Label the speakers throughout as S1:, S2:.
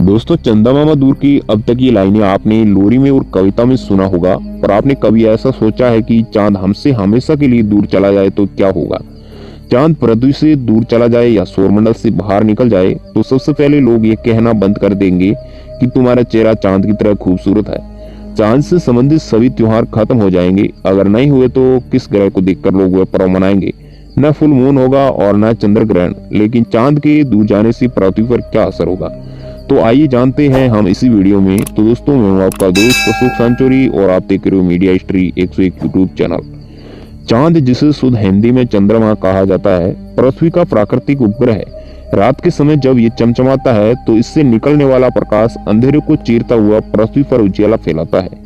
S1: दोस्तों, चंदा मामा दूर की अब तक ये लाइनें आपने लोरी में और कविता में सुना होगा, पर आपने कभी ऐसा सोचा है कि चांद हमसे हमेशा के लिए दूर चला जाए तो क्या होगा? चांद पृथ्वी से दूर चला जाए या सौरमंडल से बाहर निकल जाए तो सबसे पहले लोग ये कहना बंद कर देंगे कि तुम्हारा चेहरा चांद की तरह खूबसूरत है। चांद से संबंधित सभी त्योहार खत्म हो जाएंगे। अगर नहीं हुए तो किस ग्रह को देखकर लोग वह पर्व मनाएंगे? न फुल मून होगा और न चंद्र ग्रहण, लेकिन चांद के दूर जाने से पृथ्वी पर क्या असर होगा? तो आइए जानते हैं हम इसी वीडियो में। तो दोस्तों, मैं हूं आपका दोस्त अशोक सांचोरी और आप देख रहे हो मीडिया हिस्ट्री 101 यूट्यूब चैनल। चांद, जिसे शुद्ध हिंदी में चंद्रमा कहा जाता है, पृथ्वी का प्राकृतिक उपग्रह है। रात के समय जब ये चमचमाता है तो इससे निकलने वाला प्रकाश अंधेरे को चीरता हुआ पृथ्वी पर उजियाला फैलाता है।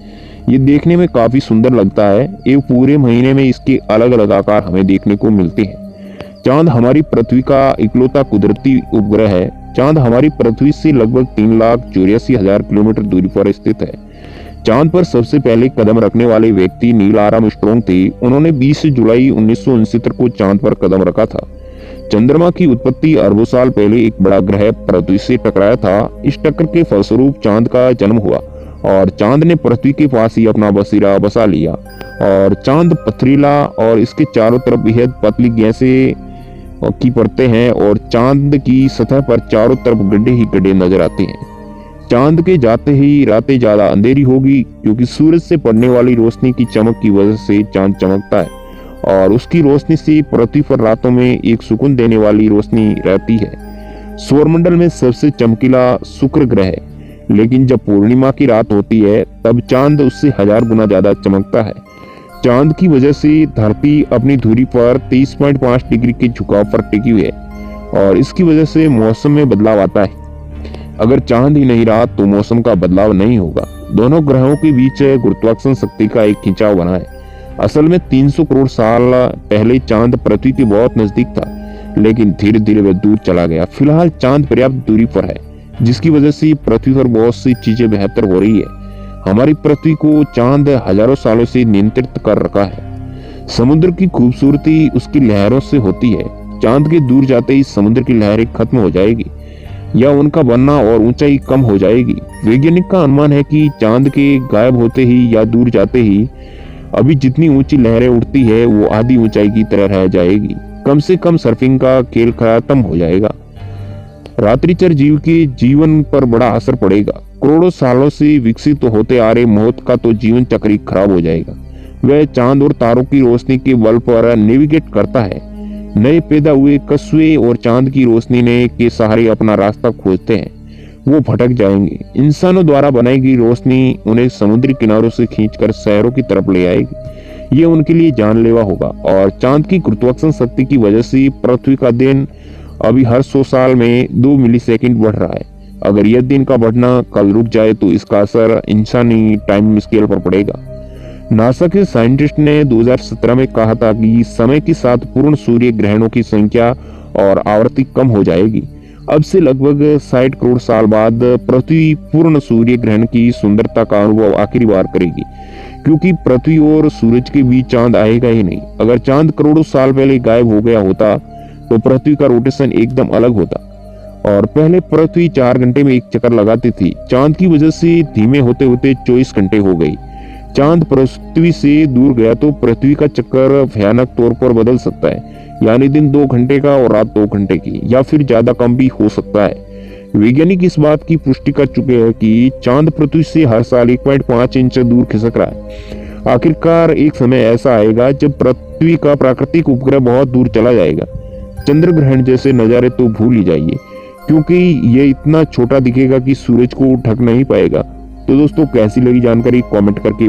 S1: ये देखने में काफी सुंदर लगता है। एक पूरे महीने में इसके अलग अलग आकार हमें देखने को मिलते हैं। चांद हमारी पृथ्वी का इकलौता कुदरती उपग्रह है। चांद हमारी पृथ्वी से लगभग 3,84,000 किलोमीटर दूरी पर स्थित है। चांद पर सबसे पहले कदम रखने वाले व्यक्ति नील आर्मस्ट्रांग थे। उन्होंने 20 जुलाई 1969 को चांद पर कदम रखा था। चंद्रमा की उत्पत्ति अरबों साल पहले एक बड़ा ग्रह पृथ्वी से टकराया था। इस टक्कर के फलस्वरूप चांद का जन्म हुआ और चांद ने पृथ्वी के पास ही अपना बसेरा बसा लिया। और चांद पथरीला और इसके चारों तरफ बेहद पतली गैसें की परतें हैं और चांद की सतह पर चारों तरफ गड्ढे ही गड्ढे नजर आते हैं। चांद के जाते ही रातें ज्यादा अंधेरी होगी, क्योंकि सूरज से पड़ने वाली रोशनी की चमक की वजह से चांद चमकता है और उसकी रोशनी से पृथ्वी पर रातों में एक सुकून देने वाली रोशनी रहती है। सौरमंडल में सबसे चमकीला शुक्र ग्रह है, लेकिन जब पूर्णिमा की रात होती है तब चांद उससे 1000 गुना ज्यादा चमकता है। चांद की वजह से धरती अपनी धुरी पर 23.5 डिग्री के झुकाव पर टिकी हुई है और इसकी वजह से मौसम में बदलाव आता है। अगर चांद ही नहीं रहा तो मौसम का बदलाव नहीं होगा। दोनों ग्रहों के बीच गुरुत्वाकर्षण शक्ति का एक खिंचाव बना है। असल में 300 करोड़ साल पहले चांद पृथ्वी के बहुत नजदीक था, लेकिन धीरे धीरे वह दूर चला गया। फिलहाल चांद पर्याप्त दूरी पर है, जिसकी वजह से पृथ्वी पर बहुत सी चीजें बेहतर हो रही है। हमारी पृथ्वी को चांद हजारों सालों से नियंत्रित कर रखा है। समुद्र की खूबसूरती उसकी लहरों से होती है। चांद के दूर जाते ही समुद्र की लहरें खत्म हो जाएगी या उनका बनना और ऊंचाई कम हो जाएगी। वैज्ञानिक का अनुमान है कि चांद के गायब होते ही या दूर जाते ही अभी जितनी ऊंची लहरें उठती है वो आधी ऊंचाई की तरह रह जाएगी। कम से कम सर्फिंग का खेल खत्म हो जाएगा। रात्रिचर जीव के जीवन पर बड़ा असर पड़ेगा। करोड़ों सालों से विकसित होते आ रहे मौत का तो जीवन चक्र ही खराब हो जाएगा। वह चांद और तारों की रोशनी के बल पर नेविगेट करता है। नए पैदा हुए कछुए और चांद की रोशनी के सहारे अपना रास्ता खोजते हैं। वो भटक जाएंगे। इंसानों द्वारा बनाई गई रोशनी उन्हें समुद्री किनारों से खींचकर शहरों की तरफ ले आएगी। ये उनके लिए जानलेवा होगा। और चांद की गुरुत्वाकर्षण शक्ति की वजह से पृथ्वी का दिन अभी हर 100 साल में 2 मिलीसेकंड बढ़ रहा है। अगर यह दिन का बढ़ना कल रुक जाए तो इसका असर इंसानी टाइम स्केल पर पड़ेगा। नासा के साइंटिस्ट ने 2017 में कहा था कि समय के साथ पूर्ण सूर्य ग्रहणों की संख्या और आवृत्ति कम हो जाएगी। अब से लगभग 60 करोड़ साल बाद पृथ्वी पूर्ण सूर्य ग्रहण की सुंदरता का अनुभव आखिरी बार करेगी, क्योंकि पृथ्वी और सूरज के बीच चांद आएगा ही नहीं। अगर चांद करोड़ों साल पहले गायब हो गया होता तो पृथ्वी का रोटेशन एकदम अलग होता और पहले पृथ्वी 4 घंटे में एक चक्कर लगाती थी। चांद की वजह से धीमे होते होते 24 घंटे हो गई। चांद पृथ्वी से दूर गया तो पृथ्वी का चक्कर भयानक तौर पर बदल सकता है, यानी दिन 2 घंटे का और रात 2 घंटे की, या फिर ज्यादा कम भी हो सकता है। वैज्ञानिक इस बात की पुष्टि कर चुके हैं कि चांद पृथ्वी से हर साल 1.5 इंच दूर खिसक रहा है। आखिरकार एक समय ऐसा आएगा जब पृथ्वी का प्राकृतिक उपग्रह बहुत दूर चला जाएगा। चंद्र ग्रहण जैसे नजारे तो भूल ही जाइए, क्योंकि ये इतना छोटा दिखेगा कि सूरज को ढक नहीं पाएगा। तो दोस्तों, कैसी लगी जानकारी कमेंट करके